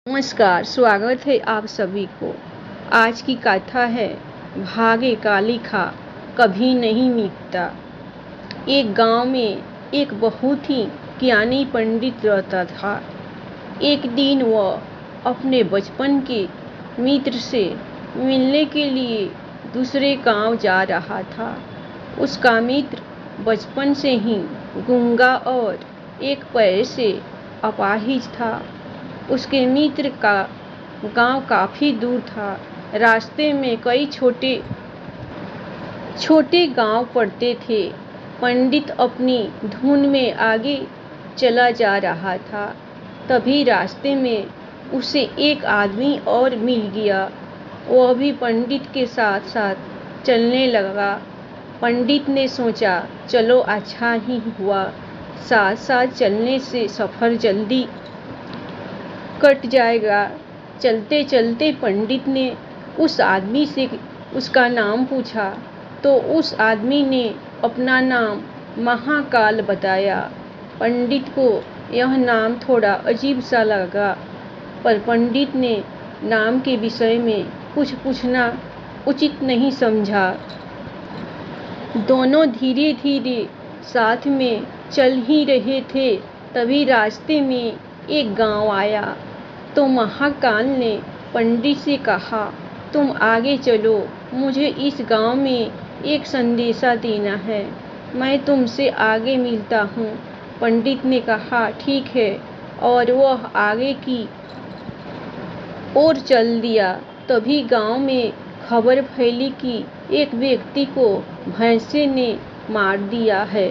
नमस्कार, स्वागत है आप सभी को। आज की कथा है भागे काली खा कभी नहीं मिटता। एक गांव में एक बहुत ही ज्ञानी पंडित रहता था। एक दिन वह अपने बचपन के मित्र से मिलने के लिए दूसरे गांव जा रहा था। उसका मित्र बचपन से ही गूंगा और एक पैर से अपाहिज था। उसके मित्र का गांव काफी दूर था। रास्ते में कई छोटे छोटे गांव पड़ते थे। पंडित अपनी धुन में आगे चला जा रहा था। तभी रास्ते में उसे एक आदमी और मिल गया। वह भी पंडित के साथ साथ चलने लगा। पंडित ने सोचा, चलो अच्छा ही हुआ, साथ साथ चलने से सफर जल्दी कट जाएगा। चलते चलते पंडित ने उस आदमी से उसका नाम पूछा तो उस आदमी ने अपना नाम महाकाल बताया। पंडित को यह नाम थोड़ा अजीब सा लगा, पर पंडित ने नाम के विषय में कुछ पूछना उचित नहीं समझा। दोनों धीरे धीरे साथ में चल ही रहे थे। तभी रास्ते में एक गांव आया तो महाकाल ने पंडित से कहा, तुम आगे चलो, मुझे इस गांव में एक संदेशा देना है। मैं तुमसे आगे मिलता हूँ। पंडित ने कहा, ठीक है, और वह आगे की ओर चल दिया। तभी गांव में खबर फैली कि एक व्यक्ति को भैंसे ने मार दिया है।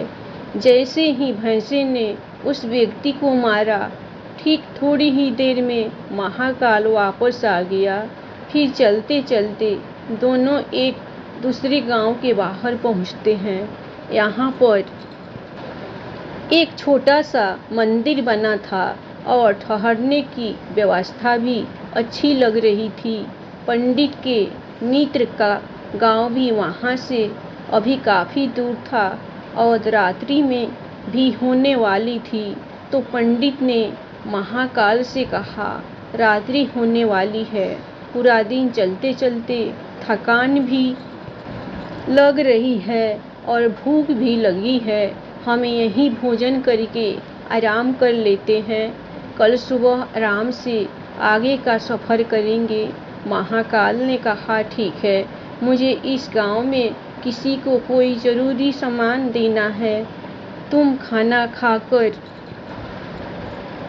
जैसे ही भैंसे ने उस व्यक्ति को मारा, ठीक थोड़ी ही देर में महाकाल वापस आ गया। फिर चलते चलते दोनों एक दूसरे गांव के बाहर पहुंचते हैं। यहाँ पर एक छोटा सा मंदिर बना था और ठहरने की व्यवस्था भी अच्छी लग रही थी। पंडित के मित्र का गांव भी वहाँ से अभी काफ़ी दूर था और रात्रि में भी होने वाली थी। तो पंडित ने महाकाल से कहा, रात्रि होने वाली है, पूरा दिन चलते चलते थकान भी लग रही है और भूख भी लगी है। हमें यहीं भोजन करके आराम कर लेते हैं। कल सुबह आराम से आगे का सफ़र करेंगे। महाकाल ने कहा, ठीक है, मुझे इस गांव में किसी को कोई ज़रूरी सामान देना है। तुम खाना खाकर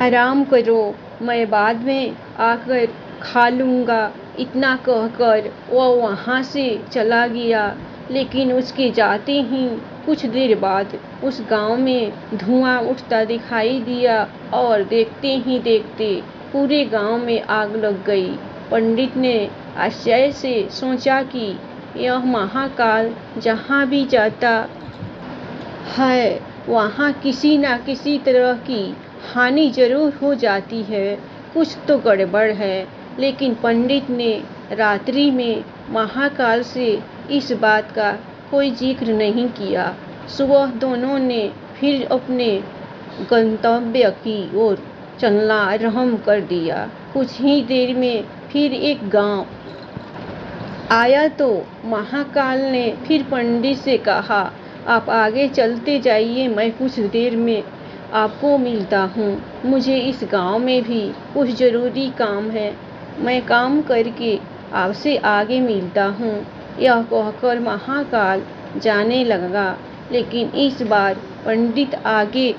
आराम करो, मैं बाद में आकर खा लूँगा। इतना कहकर वह वहाँ से चला गया। लेकिन उसके जाते ही कुछ देर बाद उस गांव में धुआं उठता दिखाई दिया और देखते ही देखते पूरे गांव में आग लग गई। पंडित ने आश्चर्य से सोचा कि यह महाकाल जहाँ भी जाता है वहाँ किसी न किसी तरह की हानि जरूर हो जाती है। कुछ तो गड़बड़ है। लेकिन पंडित ने रात्रि में महाकाल से इस बात का कोई जिक्र नहीं किया। सुबह दोनों ने फिर अपने गंतव्य की ओर चलना आरंभ कर दिया। कुछ ही देर में फिर एक गांव आया तो महाकाल ने फिर पंडित से कहा, आप आगे चलते जाइए, मैं कुछ देर में आपको मिलता हूँ। मुझे इस गांव में भी कुछ ज़रूरी काम है, मैं काम करके आपसे आगे मिलता हूँ। यह कहकर महाकाल जाने लगा। लेकिन इस बार पंडित आगे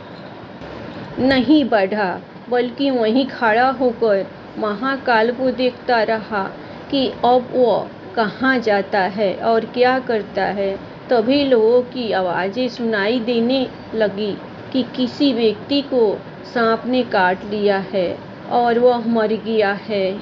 नहीं बढ़ा, बल्कि वहीं खड़ा होकर महाकाल को देखता रहा कि अब वह कहाँ जाता है और क्या करता है। तभी लोगों की आवाज़ें सुनाई देने लगी कि किसी व्यक्ति को सांप ने काट लिया है और वह मर गया है।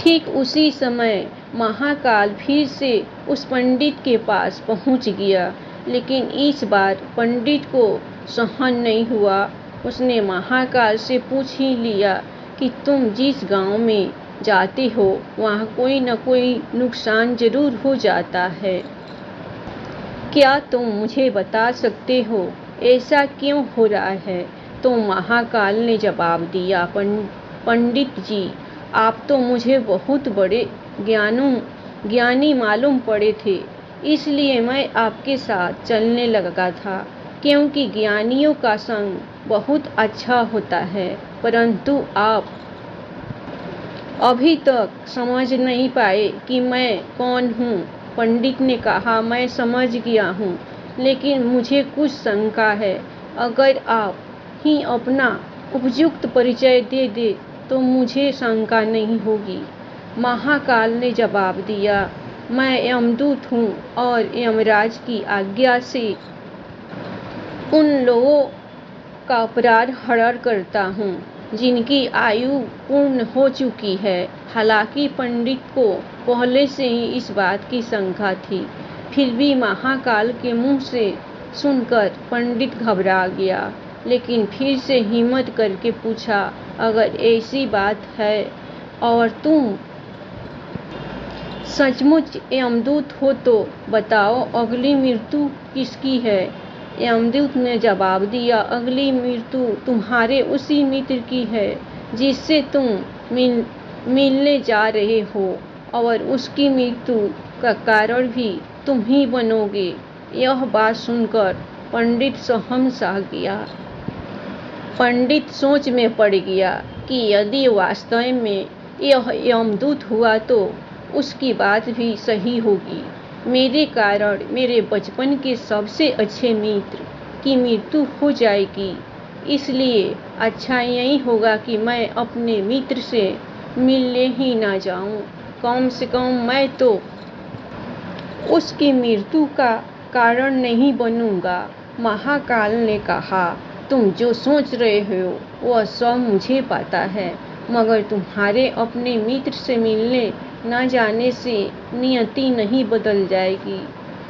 ठीक उसी समय महाकाल फिर से उस पंडित के पास पहुंच गया। लेकिन इस बार पंडित को सहन नहीं हुआ। उसने महाकाल से पूछ ही लिया कि तुम जिस गांव में जाते हो वहाँ कोई न कोई नुकसान जरूर हो जाता है। क्या तुम मुझे बता सकते हो ऐसा क्यों हो रहा है? तो महाकाल ने जवाब दिया, पंडित जी, आप तो मुझे बहुत बड़े ज्ञानी मालूम पड़े थे, इसलिए मैं आपके साथ चलने लगा था, क्योंकि ज्ञानियों का संग बहुत अच्छा होता है। परंतु आप अभी तक समझ नहीं पाए कि मैं कौन हूँ। पंडित ने कहा, मैं समझ गया हूँ, लेकिन मुझे कुछ शंका है। अगर आप ही अपना उपयुक्त परिचय दे दे तो मुझे शंका नहीं होगी। महाकाल ने जवाब दिया, मैं यमदूत हूँ और यमराज की आज्ञा से उन लोगों का अपराध हरण करता हूँ जिनकी आयु पूर्ण हो चुकी है। हालांकि पंडित को पहले से ही इस बात की शंका थी, फिर भी महाकाल के मुंह से सुनकर पंडित घबरा गया, लेकिन फिर से हिम्मत करके पूछा, अगर ऐसी बात है और तुम सचमुच यमदूत हो तो बताओ, अगली मृत्यु किसकी है? यमदूत ने जवाब दिया, अगली मृत्यु तुम्हारे उसी मित्र की है जिससे तुम मिलने जा रहे हो, और उसकी मृत्यु का कारण भी तुम ही बनोगे। यह बात सुनकर पंडित सहम गया। पंडित सोच में पड़ गया कि यदि वास्तव में यह यमदूत हुआ तो उसकी बात भी सही होगी। मेरे कारण मेरे बचपन के सबसे अच्छे मित्र की मृत्यु हो जाएगी, इसलिए अच्छा यही होगा कि मैं अपने मित्र से मिलने ही ना जाऊं। कम से कम मैं तो उसकी मृत्यु का कारण नहीं बनूंगा। महाकाल ने कहा, तुम जो सोच रहे हो वह सब मुझे पता है, मगर तुम्हारे अपने मित्र से मिलने न जाने से नियति नहीं बदल जाएगी।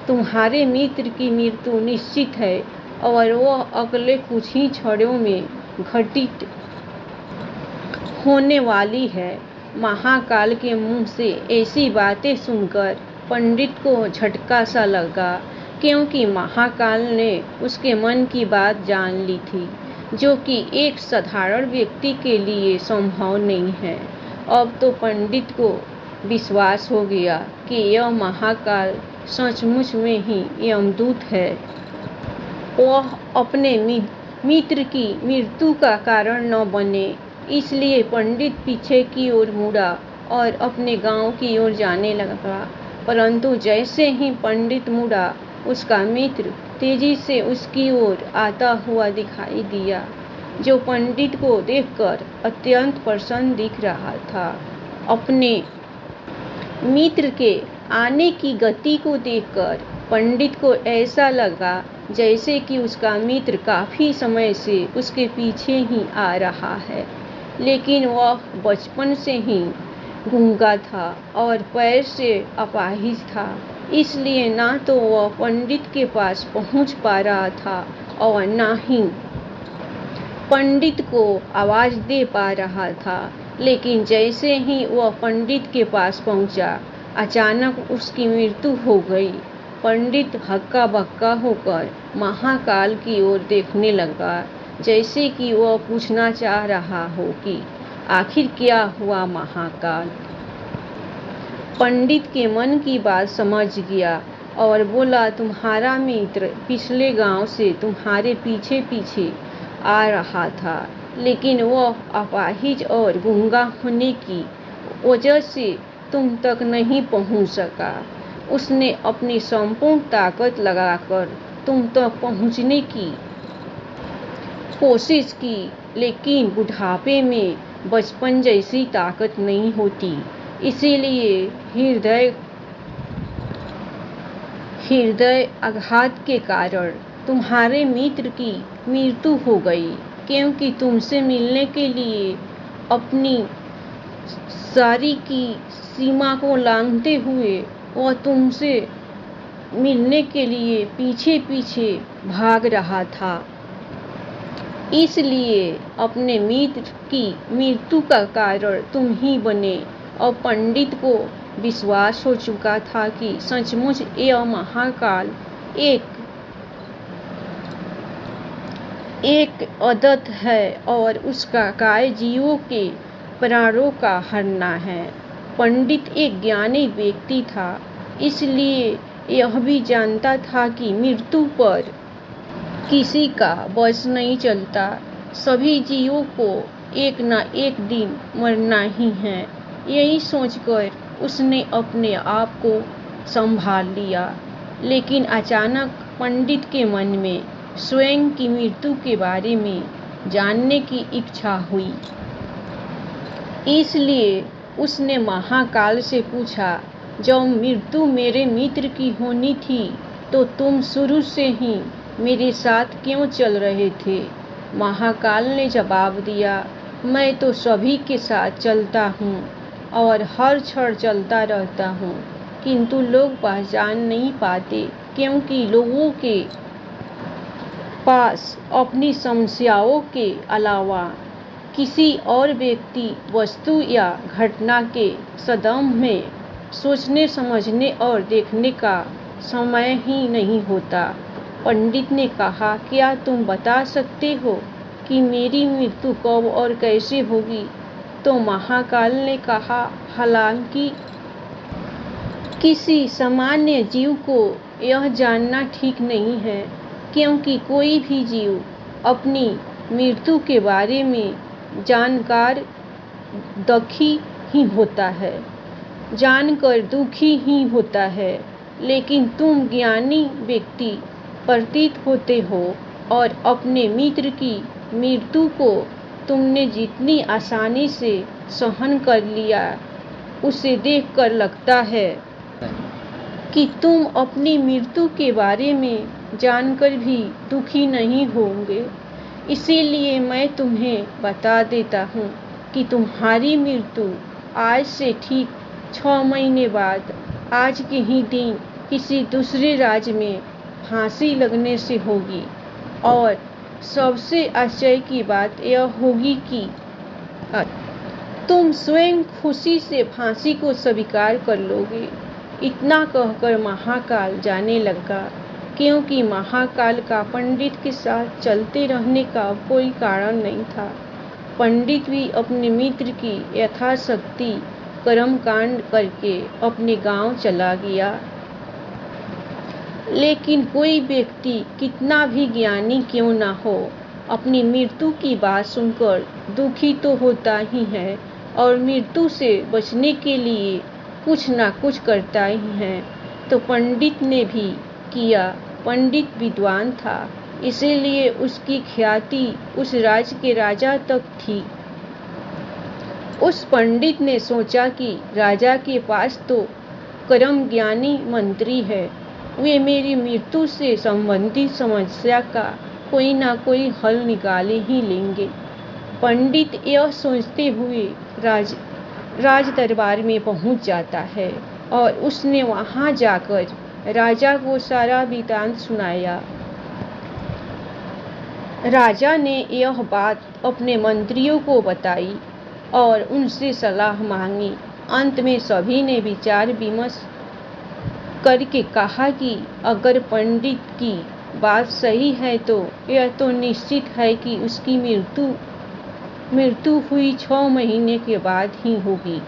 तुम्हारे मित्र की मृत्यु निश्चित है और वह अगले कुछ ही क्षणों में घटित होने वाली है। महाकाल के मुंह से ऐसी बातें सुनकर पंडित को झटका सा लगा, क्योंकि महाकाल ने उसके मन की बात जान ली थी, जो कि एक साधारण व्यक्ति के लिए संभव नहीं है। अब तो पंडित को विश्वास हो गया कि यह महाकाल सचमुच में ही यमदूत है। वह अपने मित्र की मृत्यु का कारण न बने, इसलिए पंडित पीछे की ओर मुड़ा और अपने गांव की ओर जाने लगा। परंतु जैसे ही पंडित मुड़ा, उसका मित्र तेजी से उसकी ओर आता हुआ दिखाई दिया, जो पंडित को देखकर अत्यंत प्रसन्न दिख रहा था। अपने मित्र के आने की गति को देखकर पंडित को ऐसा लगा जैसे कि उसका मित्र काफी समय से उसके पीछे ही आ रहा है, लेकिन वह बचपन से ही गूंगा था और पैर से अपाहिज था, इसलिए ना तो वह पंडित के पास पहुंच पा रहा था और ना ही पंडित को आवाज दे पा रहा था। लेकिन जैसे ही वह पंडित के पास पहुंचा, अचानक उसकी मृत्यु हो गई। पंडित हक्का बक्का होकर महाकाल की ओर देखने लगा, जैसे कि वह पूछना चाह रहा हो कि आखिर क्या हुआ। महाकाल पंडित के मन की बात समझ गया और बोला, तुम्हारा मित्र पिछले गांव से तुम्हारे पीछे पीछे आ रहा था, लेकिन वह अपाहिज और गूंगा होने की वजह से तुम तक नहीं पहुंच सका। उसने अपनी संपूर्ण ताकत लगाकर तुम तक पहुंचने की कोशिश की, लेकिन बुढ़ापे में बचपन जैसी ताकत नहीं होती, इसीलिए हृदय आघात के कारण तुम्हारे मित्र की मृत्यु हो गई, क्योंकि तुमसे मिलने के लिए अपनी सारी की सीमा को लांघते हुए वह तुमसे मिलने के लिए पीछे पीछे भाग रहा था। इसलिए अपने मित्र की मृत्यु का कारण तुम ही बने। और पंडित को विश्वास हो चुका था कि सचमुच यह महाकाल एक अदत्त है और उसका काय जीवों के प्राणों का हरना है। पंडित एक ज्ञानी व्यक्ति था, इसलिए यह भी जानता था कि मृत्यु पर किसी का बस नहीं चलता। सभी जीवों को एक ना एक दिन मरना ही है। यही सोचकर उसने अपने आप को संभाल लिया। लेकिन अचानक पंडित के मन में स्वयं की मृत्यु के बारे में जानने की इच्छा हुई। इसलिए उसने महाकाल से पूछा, जब मृत्यु मेरे मित्र की होनी थी तो तुम शुरू से ही मेरे साथ क्यों चल रहे थे? महाकाल ने जवाब दिया, मैं तो सभी के साथ चलता हूँ और हर क्षण चलता रहता हूँ, किंतु लोग पहचान नहीं पाते, क्योंकि लोगों के पास अपनी समस्याओं के अलावा किसी और व्यक्ति, वस्तु या घटना के संदर्भ में सोचने, समझने और देखने का समय ही नहीं होता। पंडित ने कहा, क्या तुम बता सकते हो कि मेरी मृत्यु कब और कैसे होगी? तो महाकाल ने कहा, हालांकि किसी सामान्य जीव को यह जानना ठीक नहीं है, क्योंकि कोई भी जीव अपनी मृत्यु के बारे में जानकर दुखी ही होता है। लेकिन तुम ज्ञानी व्यक्ति प्रतीत होते हो और अपने मित्र की मृत्यु को तुमने जितनी आसानी से सहन कर लिया, उसे देखकर लगता है कि तुम अपनी मृत्यु के बारे में जानकर भी दुखी नहीं होंगे। इसीलिए मैं तुम्हें बता देता हूँ कि तुम्हारी मृत्यु आज से ठीक 6 महीने बाद आज के ही दिन किसी दूसरे राज्य में फांसी लगने से होगी। और सबसे आश्चर्य की बात यह होगी कि तुम स्वयं खुशी से फांसी को स्वीकार कर लोगे। इतना कहकर महाकाल जाने लगा, क्योंकि महाकाल का पंडित के साथ चलते रहने का कोई कारण नहीं था। पंडित भी अपने मित्र की यथाशक्ति कर्मकांड करके अपने गांव चला गया। लेकिन कोई व्यक्ति कितना भी ज्ञानी क्यों ना हो, अपनी मृत्यु की बात सुनकर दुखी तो होता ही है और मृत्यु से बचने के लिए कुछ ना कुछ करता ही है। तो पंडित ने भी किया। पंडित विद्वान था, इसीलिए उसकी ख्याति उस राज्य के राजा तक थी। उस पंडित ने सोचा कि राजा के पास तो कर्म ज्ञानी मंत्री है, वे मेरी मृत्यु से संबंधित समस्या का कोई ना कोई हल निकाले ही लेंगे। पंडित यह सोचते हुए राज दरबार में पहुंच जाता है और उसने वहां जाकर राजा को सारा वृत्तांत सुनाया। राजा ने यह बात अपने मंत्रियों को बताई और उनसे सलाह मांगी। अंत में सभी ने विचार विमर्श करके कहा कि अगर पंडित की बात सही है तो यह तो निश्चित है कि उसकी मृत्यु हुई 6 महीने के बाद ही होगी।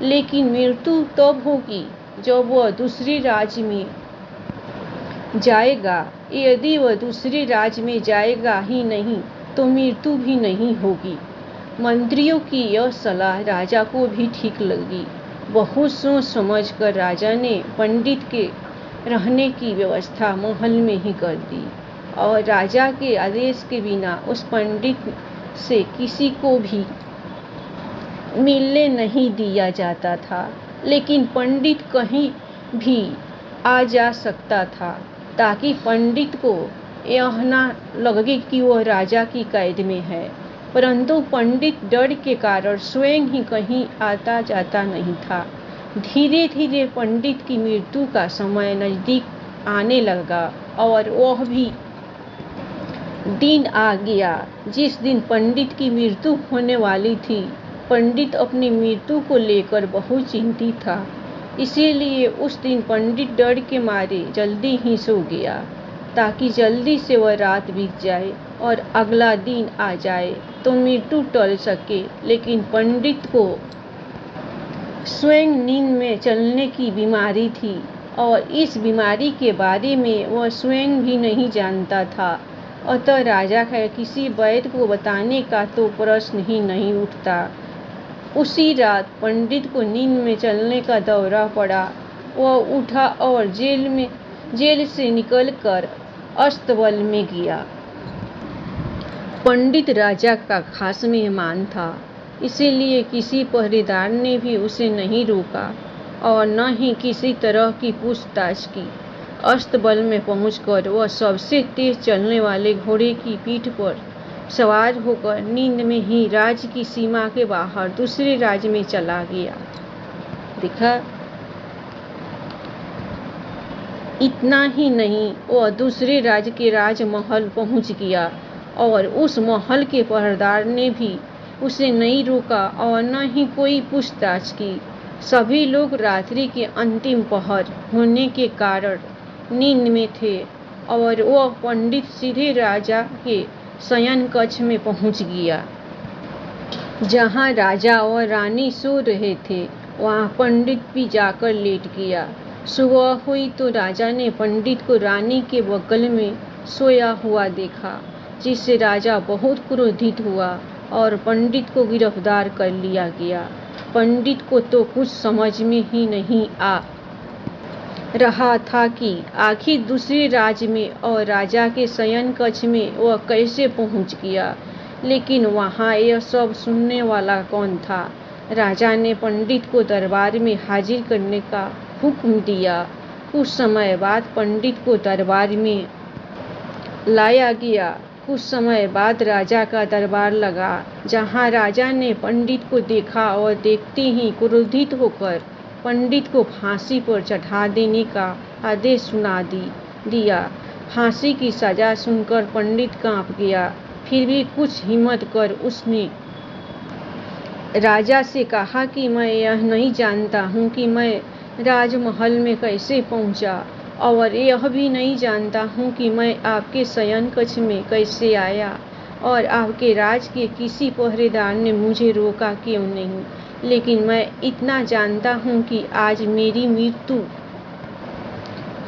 लेकिन मृत्यु तब होगी जब वह दूसरे राज्य में जाएगा। यदि वह दूसरे राज्य में जाएगा ही नहीं तो मृत्यु भी नहीं होगी। मंत्रियों की यह सलाह राजा को भी ठीक लगी। बहुत सोच समझ कर राजा ने पंडित के रहने की व्यवस्था महल में ही कर दी और राजा के आदेश के बिना उस पंडित से किसी को भी मिलने नहीं दिया जाता था। लेकिन पंडित कहीं भी आ जा सकता था, ताकि पंडित को यह ना लगे कि वह राजा की कैद में है। परंतु पंडित डर के कारण स्वयं ही कहीं आता जाता नहीं था। धीरे धीरे पंडित की मृत्यु का समय नजदीक आने लगा और वह भी दिन आ गया जिस दिन पंडित की मृत्यु होने वाली थी। पंडित अपनी मृत्यु को लेकर बहुत चिंतित था, इसीलिए उस दिन पंडित डर के मारे जल्दी ही सो गया, ताकि जल्दी से वह रात बीत जाए और अगला दिन आ जाए तो मृत्यु टल सके। लेकिन पंडित को स्वयं नींद में चलने की बीमारी थी और इस बीमारी के बारे में वह स्वयं भी नहीं जानता था। अतः राजा का किसी वैद्य को बताने का तो प्रश्न ही नहीं उठता। उसी रात पंडित को नींद में चलने का दौरा पड़ा। वह उठा और जेल से निकलकर अस्तबल में गया। पंडित राजा का खास मेहमान था, इसीलिए किसी पहरेदार ने भी उसे नहीं रोका और न ही किसी तरह की पूछताछ की। अस्तबल में पहुंचकर वह सबसे तेज चलने वाले घोड़े की पीठ पर सवार होकर नींद में ही राज्य की सीमा के बाहर दूसरे राज्य में चला गया। देखा, इतना ही नहीं, वह दूसरे राज्य के राजमहल पहुंच गया और उस महल के पहरेदार ने भी उसे नहीं रोका और न ही कोई पूछताछ की। सभी लोग रात्रि के अंतिम पहर होने के कारण नींद में थे और वह पंडित सीधे राजा के शयन कक्ष में पहुंच गया। जहां राजा और रानी सो रहे थे वहां पंडित भी जाकर लेट गया। सुबह हुई तो राजा ने पंडित को रानी के बगल में सोया हुआ देखा, जिससे राजा बहुत क्रोधित हुआ और पंडित को गिरफ्तार कर लिया गया। पंडित को तो कुछ समझ में ही नहीं आ रहा था कि आखिर दूसरे राज्य में और राजा के शयन कक्ष में वह कैसे पहुंच गया। लेकिन वहां यह सब सुनने वाला कौन था। राजा ने पंडित को दरबार में हाजिर करने का हुक्म दिया। कुछ समय बाद पंडित को दरबार में लाया गया। कुछ समय बाद राजा का दरबार लगा, जहां राजा ने पंडित को देखा और देखते ही क्रोधित होकर पंडित को फांसी पर चढ़ा देने का आदेश सुना दिया। फांसी की सजा सुनकर पंडित कांप गया। फिर भी कुछ हिम्मत कर उसने राजा से कहा कि मैं यह नहीं जानता हूँ कि मैं राजमहल में कैसे पहुँचा और यह भी नहीं जानता हूँ कि मैं आपके शयन कक्ष में कैसे आया और आपके राज के किसी पहरेदार ने मुझे रोका क्यों नहीं। लेकिन मैं इतना जानता हूँ कि आज मेरी मृत्यु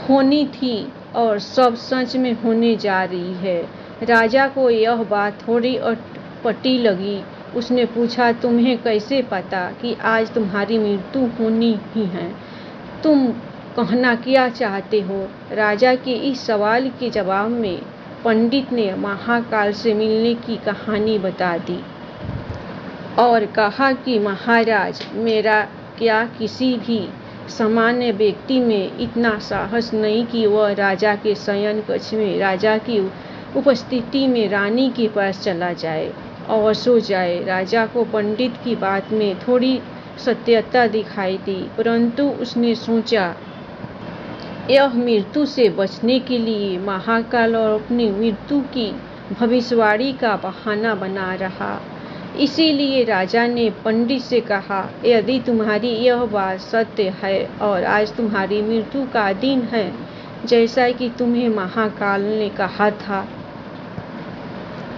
होनी थी और सब सच में होने जा रही है। राजा को यह बात थोड़ी अटपटी लगी। उसने पूछा, तुम्हें कैसे पता कि आज तुम्हारी मृत्यु होनी ही है? तुम कहना क्या चाहते हो? राजा के इस सवाल के जवाब में पंडित ने महाकाल से मिलने की कहानी बता दी और कहा कि महाराज, मेरा क्या किसी भी सामान्य व्यक्ति में इतना साहस नहीं कि वह राजा के शयन कक्ष में राजा की उपस्थिति में रानी के पास चला जाए और सो जाए। राजा को पंडित की बात में थोड़ी सत्यता दिखाई दी, परंतु उसने सोचा यह मृत्यु से बचने के लिए महाकाल और अपनी मृत्यु की भविष्यवाणी का बहाना बना रहा। इसीलिए राजा ने पंडित से कहा, यदि तुम्हारी यह बात सत्य है और आज तुम्हारी मृत्यु का दिन है जैसा कि तुम्हें महाकाल ने कहा था,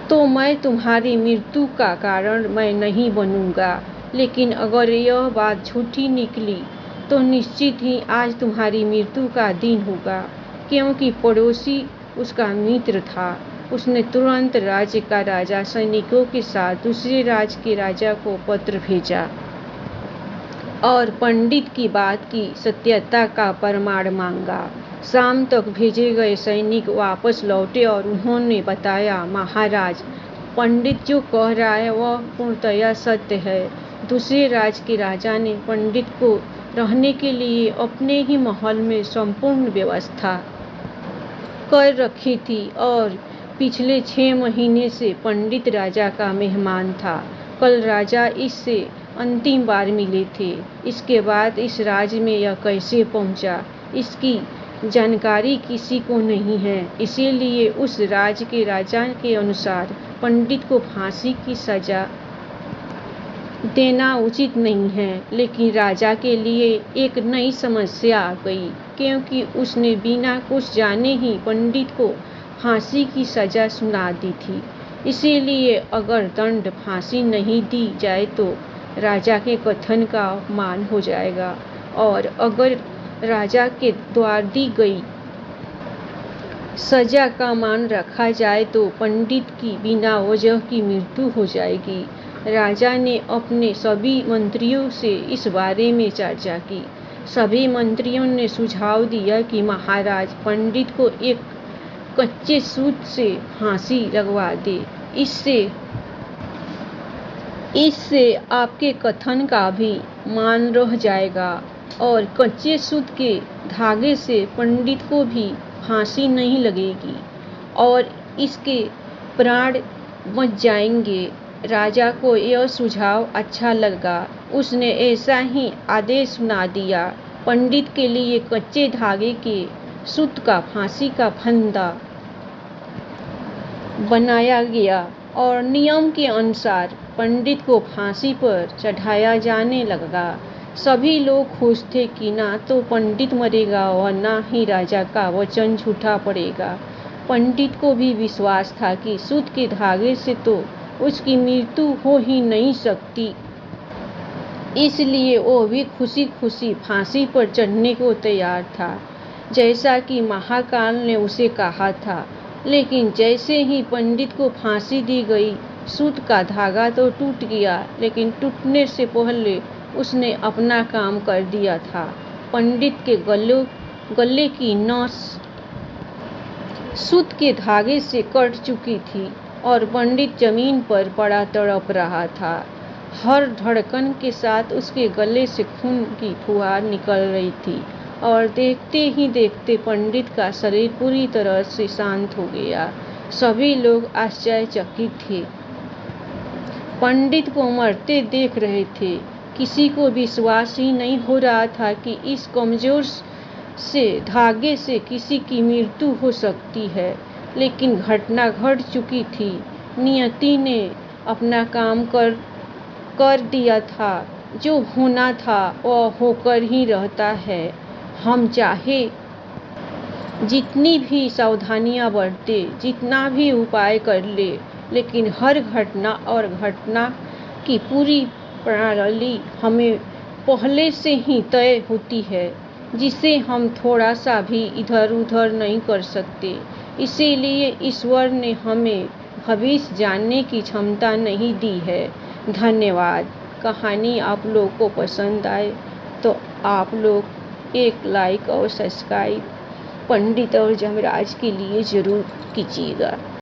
तो मैं तुम्हारी मृत्यु का कारण मैं नहीं बनूंगा। लेकिन अगर यह बात झूठी निकली तो निश्चित ही आज तुम्हारी मृत्यु का दिन होगा। क्योंकि पड़ोसी उसका मित्र था, उसने तुरंत राज्य का राजा सैनिकों के साथ दूसरे राज्य के राजा को पत्र भेजा और पंडित की बात की सत्यता का प्रमाण मांगा। शाम तक भेजे गए सैनिक वापस लौटे और उन्होंने बताया, महाराज, पंडित जो कह रहा है वह पूर्णतया सत्य है। दूसरे राज्य के राजा ने पंडित को रहने के लिए अपने ही महल में संपूर्ण व्यवस्था कर रखी थी और पिछले 6 महीने से पंडित राजा का मेहमान था। कल राजा इससे अंतिम बार मिले थे। इसके बाद इस राज्य में यह कैसे पहुंचा, इसकी जानकारी किसी को नहीं है। इसीलिए उस राज्य के राजा के अनुसार पंडित को फांसी की सजा देना उचित नहीं है। लेकिन राजा के लिए एक नई समस्या आ गई, क्योंकि उसने बिना कुछ जाने ही पंडित को फांसी की सजा सुना दी थी। इसीलिए अगर दंड फांसी नहीं दी जाए तो राजा के कथन का अपमान हो जाएगा, और अगर राजा के द्वारा दी गई सजा का मान रखा जाए तो पंडित की बिना वजह की मृत्यु हो जाएगी। राजा ने अपने सभी मंत्रियों से इस बारे में चर्चा की। सभी मंत्रियों ने सुझाव दिया कि महाराज, पंडित को एक कच्चे सूत से फांसी लगवा दे। इससे आपके कथन का भी मान रह जाएगा, और कच्चे सूत के धागे से पंडित को भी फांसी नहीं लगेगी और इसके प्राण बच जाएंगे। राजा को यह सुझाव अच्छा लगा। उसने ऐसा ही आदेश सुना दिया। पंडित के लिए कच्चे धागे के सूत का फांसी का फंदा बनाया गया और नियम के अनुसार पंडित को फांसी पर चढ़ाया जाने लगा। सभी लोग खुश थे कि ना तो पंडित मरेगा और ना ही राजा का वचन झूठा पड़ेगा। पंडित को भी विश्वास था कि सूत के धागे से तो उसकी मृत्यु हो ही नहीं सकती, इसलिए वो भी खुशी खुशी फांसी पर चढ़ने को तैयार था, जैसा कि महाकाल ने उसे कहा था। लेकिन जैसे ही पंडित को फांसी दी गई, सूत का धागा तो टूट गया, लेकिन टूटने से पहले उसने अपना काम कर दिया था। पंडित के गले की नस सूत के धागे से कट चुकी थी और पंडित जमीन पर पड़ा तड़प रहा था। हर धड़कन के साथ उसके गले से खून की फुहार निकल रही थी और देखते ही देखते पंडित का शरीर पूरी तरह से शांत हो गया। सभी लोग आश्चर्यचकित थे, पंडित को मरते देख रहे थे। किसी को विश्वास ही नहीं हो रहा था कि इस कमजोर से धागे से किसी की मृत्यु हो सकती है। लेकिन घटना घट चुकी थी। नियति ने अपना काम कर दिया था। जो होना था वह होकर ही रहता है। हम चाहे जितनी भी सावधानियां बरते, जितना भी उपाय कर ले, लेकिन हर घटना और घटना की पूरी प्रणाली हमें पहले से ही तय होती है, जिसे हम थोड़ा सा भी इधर उधर नहीं कर सकते। इसीलिए ईश्वर ने हमें भविष्य जानने की क्षमता नहीं दी है। धन्यवाद। कहानी आप लोग को पसंद आए तो आप लोग एक लाइक और सब्सक्राइब पंडित और जमराज के लिए ज़रूर कीजिएगा।